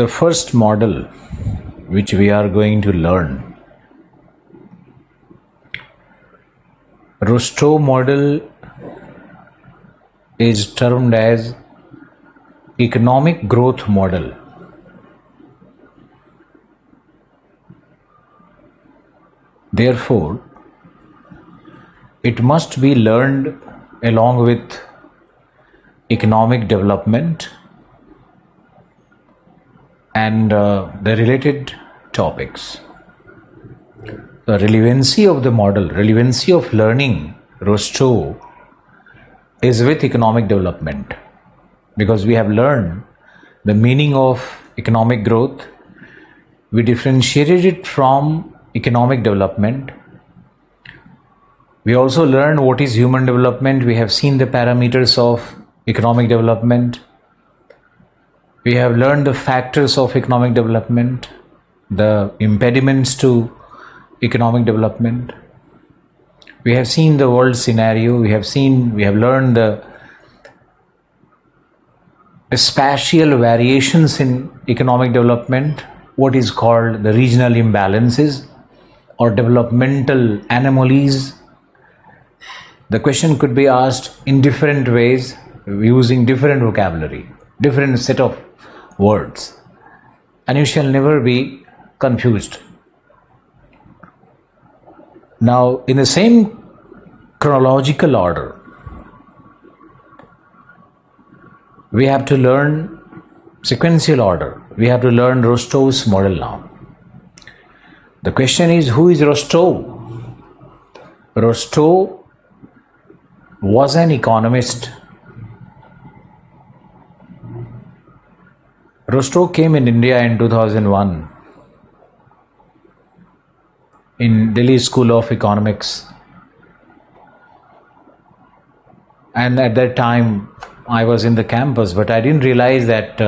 The first model which we are going to learn, Rostov model, is termed as economic growth model. Therefore, it must be learned along with economic development and the related topics. The relevancy of the model, relevancy of learning Rostov is with economic development, because we have learned the meaning of economic growth. We differentiated it from economic development. We also learned what is human development. We have seen the parameters of economic development. We have learned the factors of economic development, the impediments to economic development. We have seen the world scenario. We have learned the spatial variations in economic development, what is called the regional imbalances or developmental anomalies. The question could be asked in different ways, using different vocabulary, different set of words, and you shall never be confused. Now, in the same chronological order, we have to learn sequential order. We have to learn Rostov's model now. The question is, who is Rostov? Rostov was an economist. Rostov came in India in 2001 in Delhi School of Economics, and at that time I was in the campus, but I didn't realize that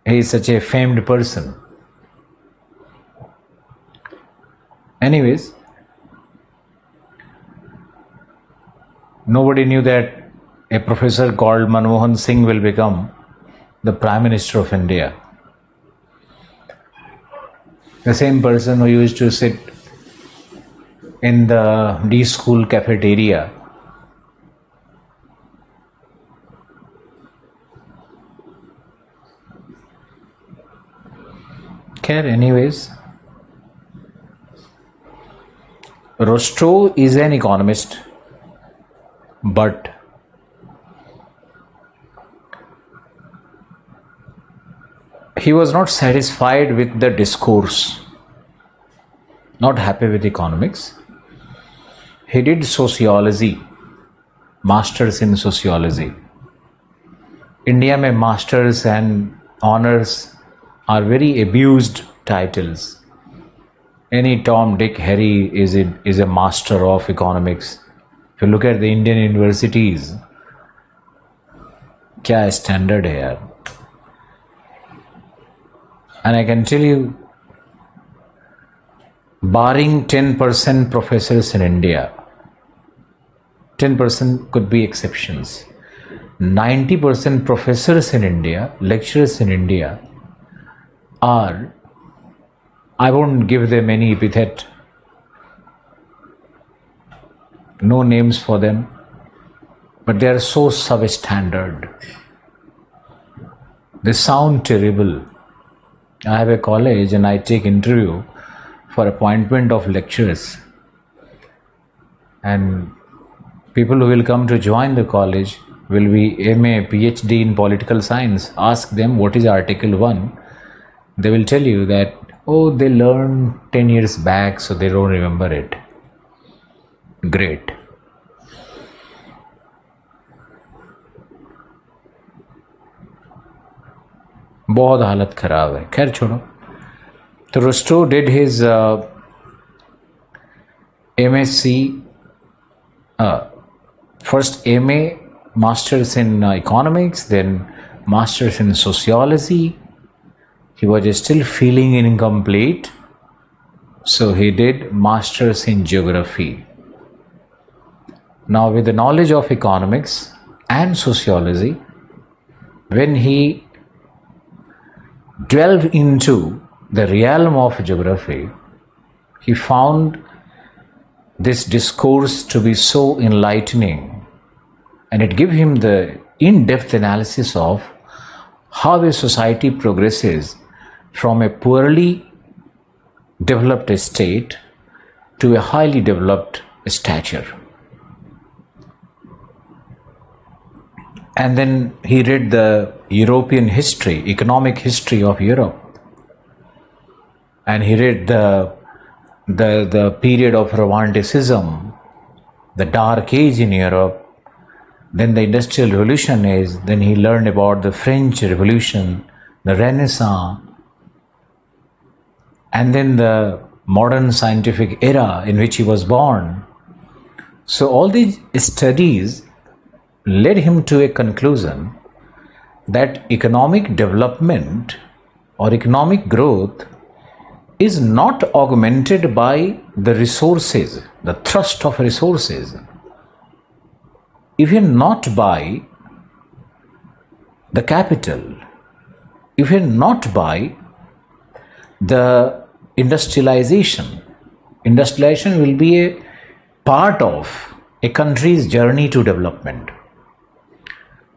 he is such a famed person. Anyways, nobody knew that a professor called Manmohan Singh will become the Prime Minister of India. The same person who used to sit in the D school cafeteria anyways, Rostov is an economist, but he was not satisfied with the discourse, not happy with economics. He did sociology, masters in sociology. India mein masters and honors are very abused titles. Any Tom, Dick, Harry is a master of economics. If you look at the Indian universities, kya standard hai yaar. And I can tell you, barring 10% professors in India, 10% could be exceptions. 90% professors in India, lecturers in India are, I won't give them any epithet, no names for them, but they are so substandard. They sound terrible. I have a college and I take interview for appointment of lecturers, and people who will come to join the college will be MA, PhD in political science. Ask them what is Article 1. They will tell you that, oh, they learned 10 years back, so they don't remember it. Great. बहुत हालत खराब है. खैर छोड़ो. तो Rostov did his MSc, first MA, masters in economics, then masters in sociology. He was still feeling incomplete, so he did masters in geography. Now, with the knowledge of economics and sociology, when he delve into the realm of geography, he found this discourse to be so enlightening, and it gave him the in-depth analysis of how a society progresses from a poorly developed state to a highly developed stature. And then he read the European history, economic history of Europe, and he read the period of Romanticism, the Dark Age in Europe, then the Industrial Revolution age, then he learned about the French Revolution, the Renaissance, and then the modern scientific era in which he was born. So all these studies led him to a conclusion that economic development or economic growth is not augmented by the resources, the thrust of resources, even not by the capital, even not by the industrialization. Industrialization will be a part of a country's journey to development.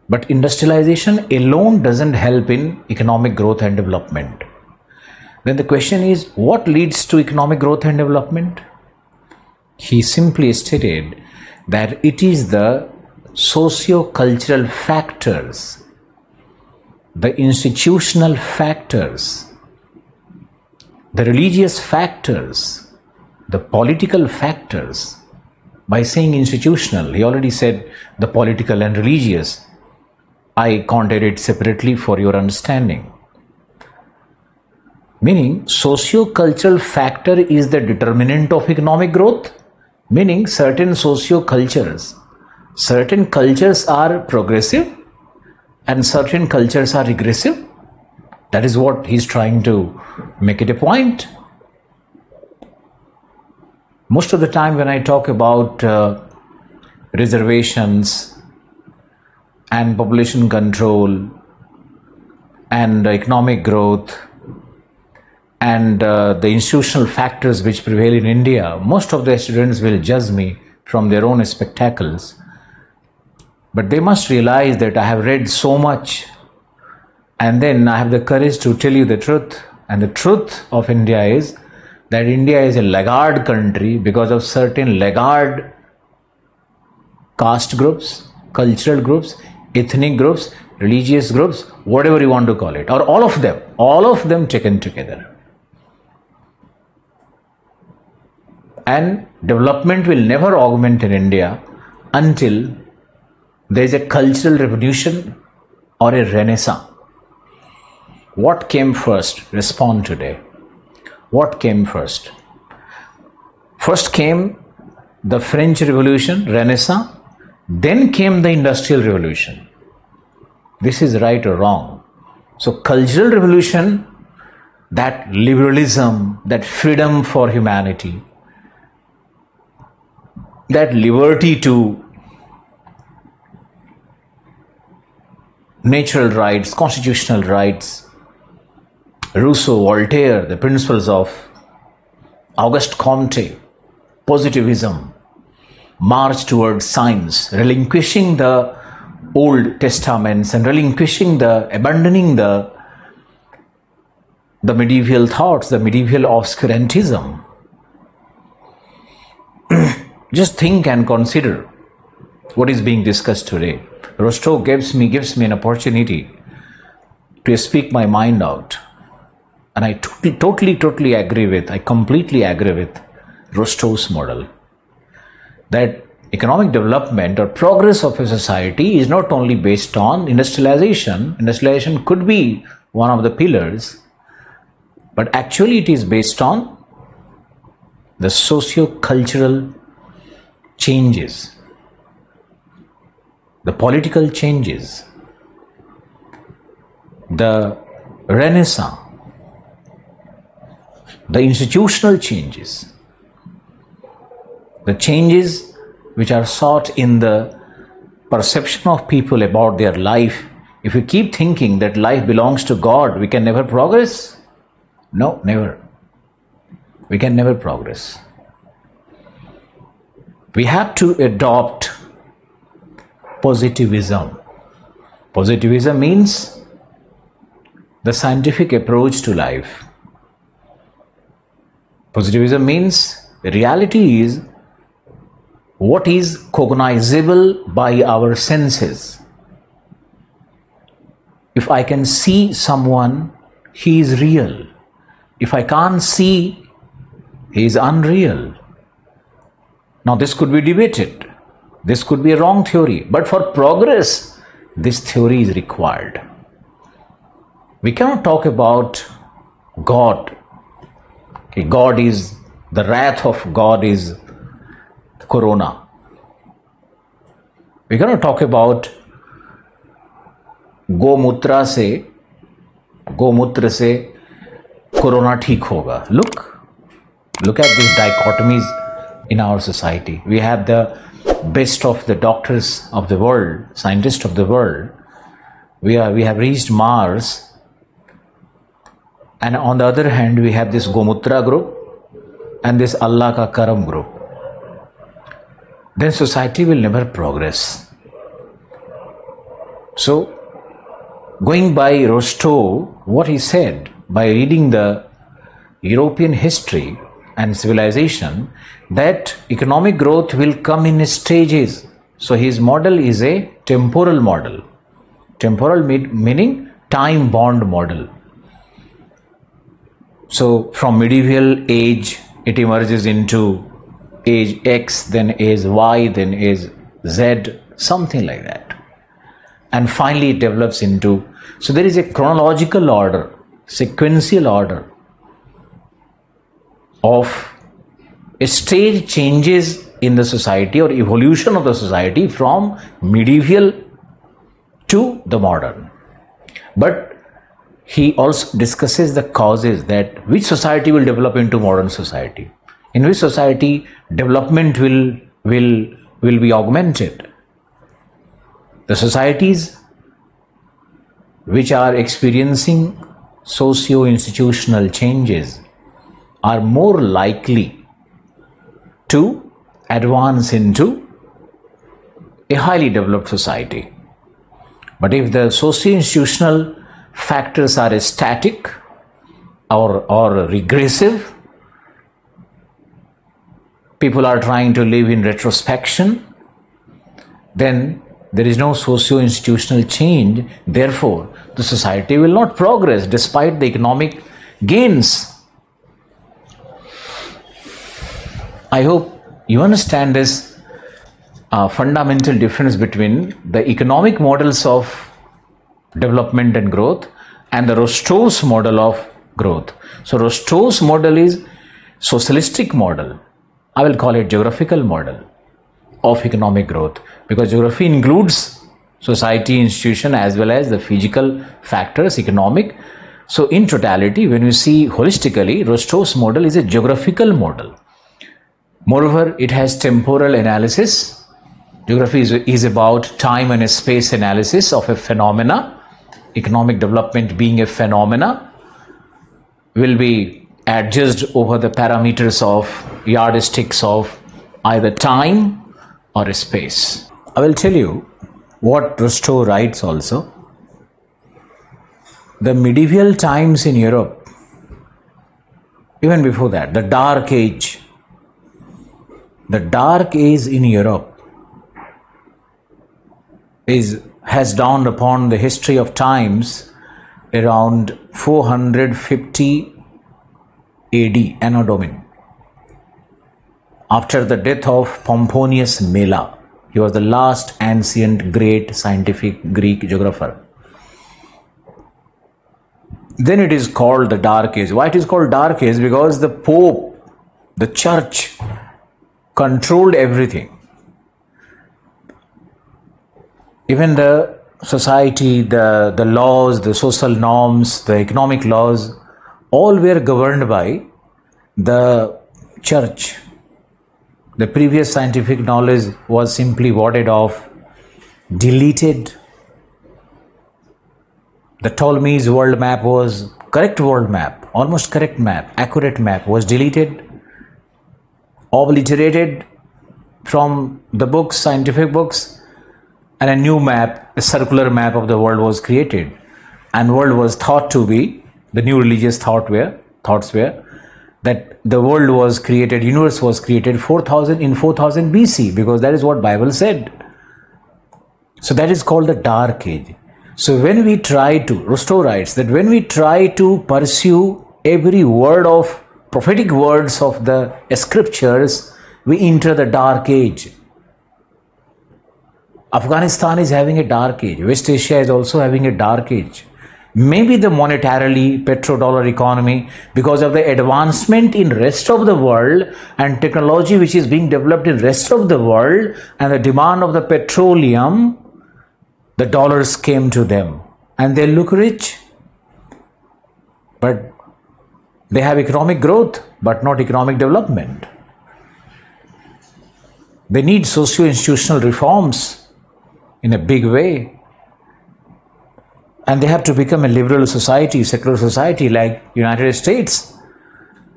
But industrialization alone doesn't help in economic growth and development. Then the question is, what leads to economic growth and development? He simply stated that it is the socio-cultural factors, the institutional factors, the religious factors, the political factors. By saying institutional, he already said the political and religious. I counted it separately for your understanding. Meaning, socio-cultural factor is the determinant of economic growth, meaning certain socio-cultures, certain cultures are progressive and certain cultures are regressive. That is what he's trying to make it a point. Most of the time when I talk about reservations and population control and economic growth and the institutional factors which prevail in India, most of the students will judge me from their own spectacles. But they must realize that I have read so much, and then I have the courage to tell you the truth. And the truth of India is that India is a laggard country because of certain laggard caste groups, cultural groups, ethnic groups, religious groups, whatever you want to call it, or all of them taken together. And development will never augment in India until there is a cultural revolution or a renaissance. What came first? Respond today. What came first? First came the French Revolution, Renaissance, then came the Industrial Revolution. This is right or wrong? So cultural revolution, that liberalism, that freedom for humanity, that liberty to natural rights, constitutional rights, Rousseau, Voltaire, the principles of Auguste Comte, positivism, march towards science, relinquishing the Old Testaments and abandoning the medieval thoughts, the medieval obscurantism. Just think and consider what is being discussed today. Rostov gives me an opportunity to speak my mind out. And I totally agree with, I completely agree with Rostov's model. That economic development or progress of a society is not only based on industrialization. Industrialization could be one of the pillars, but actually it is based on the socio-cultural changes, the political changes, the Renaissance, the institutional changes, the changes which are sought in the perception of people about their life If we keep thinking that life belongs to God, we can never progress. No, never. We can never progress. We have to adopt positivism. Positivism means the scientific approach to life. Positivism means reality is what is cognizable by our senses. If I can see someone, he is real. If I can't see, he is unreal. Now this could be debated. This could be a wrong theory. But for progress, this theory is required. We cannot talk about God. Okay, God is, the wrath of God is Corona. We cannot talk about गोमूत्र से corona ठीक होगा. Look at these dichotomies in our society. We have the best of the doctors of the world, scientists of the world. We have reached Mars, and on the other hand we have this Gomutra group and this Allah ka Karam group. Then society will never progress. So going by Rostov, what he said, by reading the European history and civilization, that economic growth will come in stages. So his model is a temporal model. Temporal meaning time-bound model. So from medieval age, it emerges into age X, then age Y, then age Z, something like that. And finally it develops into, so there is a chronological order, sequential order of stage changes in the society or evolution of the society from medieval to the modern. But he also discusses the causes, that which society will develop into modern society, in which society development will be augmented. The societies which are experiencing socio-institutional changes are more likely to advance into a highly developed society. But if the socio-institutional factors are static or regressive, people are trying to live in retrospection, then there is no socio-institutional change. Therefore, the society will not progress despite the economic gains. I hope you understand this fundamental difference between the economic models of development and growth and the Rostov's model of growth. So Rostov's model is socialistic model. I will call it geographical model of economic growth, because geography includes society, institution, as well as the physical factors, economic. So in totality, when you see holistically, Rostov's model is a geographical model. Moreover, it has temporal analysis. Geography is about time and space analysis of a phenomena. Economic development being a phenomena will be adjudged over the parameters of yardsticks of either time or space. I will tell you what Rostov writes also. The medieval times in Europe, even before that, the Dark Age in Europe has dawned upon the history of times around 450 AD, Anno Domini. After the death of Pomponius Mela, he was the last ancient great scientific Greek geographer. Then it is called the Dark Age. Why it is called Dark Age? Because the Pope, the Church, controlled everything. Even the society, the laws, the social norms, the economic laws, all were governed by the Church. The previous scientific knowledge was simply warded off, deleted, The Ptolemy's world map was correct world map, almost correct map, accurate map, was deleted, obliterated from the books, scientific books, and a new map, a circular map of the world was created. And world was thought to be, the new religious thoughts were that the world was created, universe was created in 4000 BC, because that is what Bible said. So that is called the Dark Age. So when we try to, Rostov writes that when we try to pursue every word of prophetic words of the scriptures, we enter the Dark Age. Afghanistan is having a Dark Age. West Asia is also having a Dark Age. Maybe the monetarily petrodollar economy, because of the advancement in rest of the world and technology which is being developed in rest of the world and the demand of the petroleum, the dollars came to them and they look rich. But they have economic growth but not economic development. They need socio-institutional reforms in a big way. And they have to become a liberal society, secular society like United States,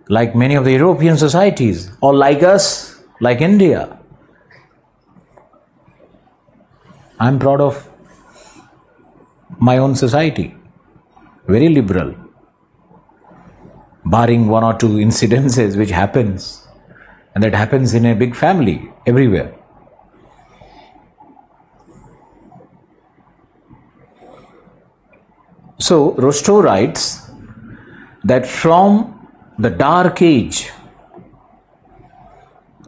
like many of the European societies, or like us, like India. I'm proud of my own society, very liberal, barring one or two incidences which happens, and that happens in a big family everywhere. So Rostov writes that from the Dark Age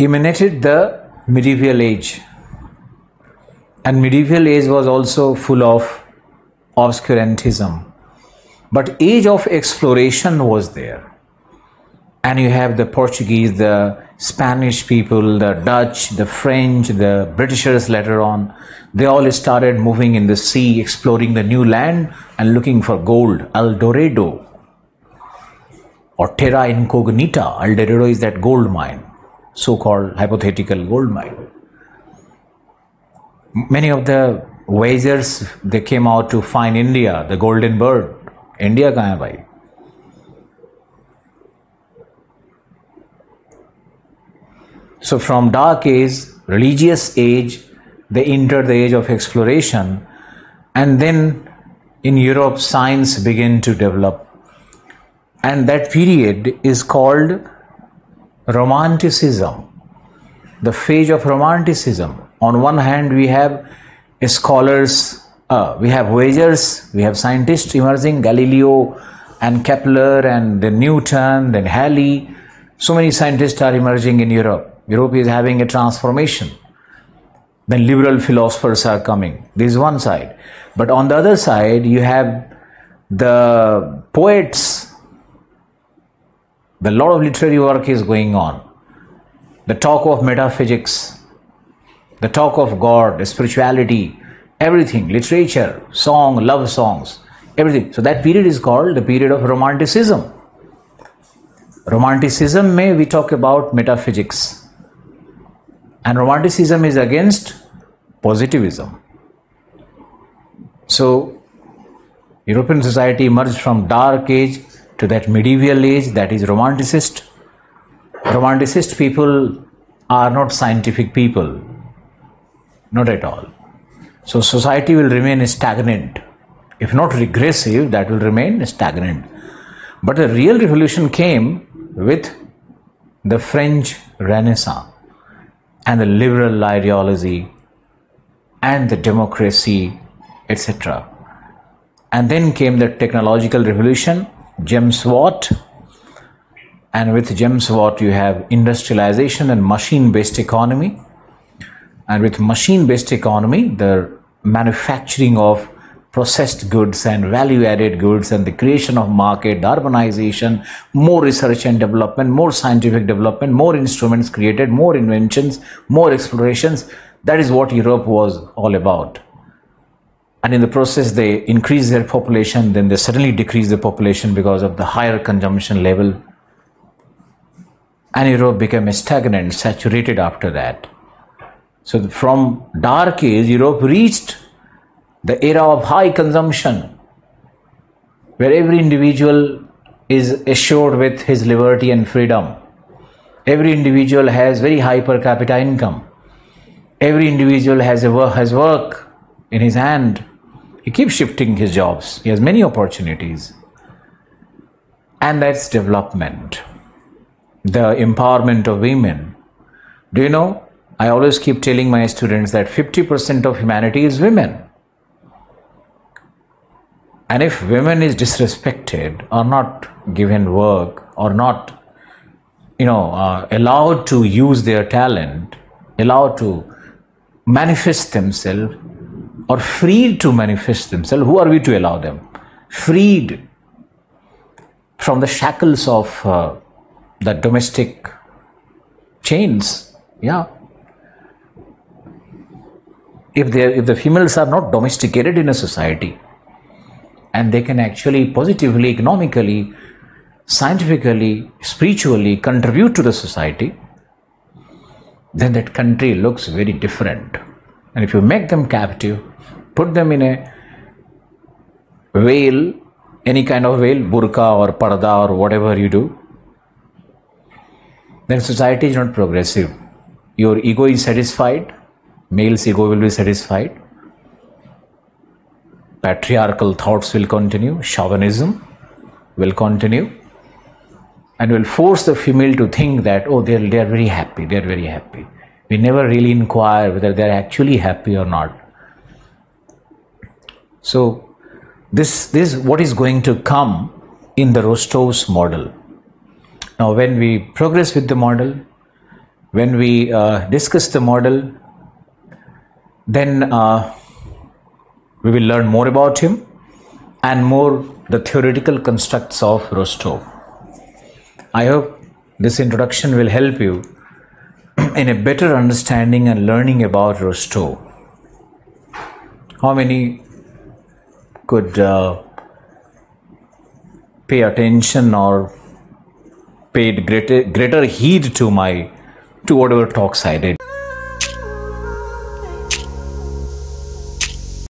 emanated the medieval age, and medieval age was also full of obscurantism, but age of exploration was there. And you have the Portuguese, the Spanish people, the Dutch, the French, the Britishers later on. They all started moving in the sea, exploring the new land and looking for gold, El Dorado or Terra Incognita. El Dorado is that gold mine, so-called hypothetical gold mine. Many of the voyagers, they came out to find India, the golden bird. India kahan hai bhai? So from Dark Age, religious age, they entered the age of exploration, and then in Europe science began to develop, and that period is called Romanticism, the phase of Romanticism. On one hand we have scholars, we have voyagers, we have scientists emerging, Galileo and Kepler and then Newton, then Halley. So many scientists are emerging in Europe. Europe is having a transformation. Then liberal philosophers are coming. This is one side. But on the other side, you have the poets. A lot of literary work is going on. The talk of metaphysics, the talk of God, spirituality, everything, literature, song, love songs, everything. So that period is called the period of Romanticism. Romanticism may we talk about metaphysics. And Romanticism is against positivism. So European society emerged from Dark Age to that medieval age, that is Romanticist. Romanticist people are not scientific people, not at all. So society will remain stagnant. If not regressive, that will remain stagnant. But the real revolution came with the French Renaissance and the liberal ideology and the democracy, etc. And then came the technological revolution, James Watt, and with James Watt you have industrialization and machine-based economy, and with machine-based economy the manufacturing of processed goods and value-added goods and the creation of market, the urbanization, more research and development, more scientific development, more instruments created, more inventions, more explorations. That is what Europe was all about. And in the process they increased their population, then they suddenly decreased the population because of the higher consumption level. And Europe became stagnant, saturated after that. So from Dark Age, Europe reached the era of high consumption. where every individual is assured with his liberty and freedom. Every individual has very high per capita income. Every individual has work in his hand. He keeps shifting his jobs. He has many opportunities. And that's development. The empowerment of women. Do you know, I always keep telling my students that 50% of humanity is women. And if women is disrespected or not given work or not, allowed to use their talent, allowed to manifest themselves or freed to manifest themselves, who are we to allow them? Freed from the shackles of the domestic chains. Yeah. If the females are not domesticated in a society and they can actually positively, economically, scientifically, spiritually contribute to the society, then that country looks very different. And if you make them captive, put them in a veil, any kind of veil, burqa or parda or whatever you do, then society is not progressive. Your ego is satisfied, male's ego will be satisfied, patriarchal thoughts will continue, chauvinism will continue, and will force the female to think that, oh, they are very happy, they are very happy. We never really inquire whether they are actually happy or not. So this is what is going to come in the Rostov's model. Now when we progress with the model, when we discuss the model, then we will learn more about him and more the theoretical constructs of Rostov. I hope this introduction will help you in a better understanding and learning about Rostov. How many could pay attention or paid greater heed to whatever talks I did?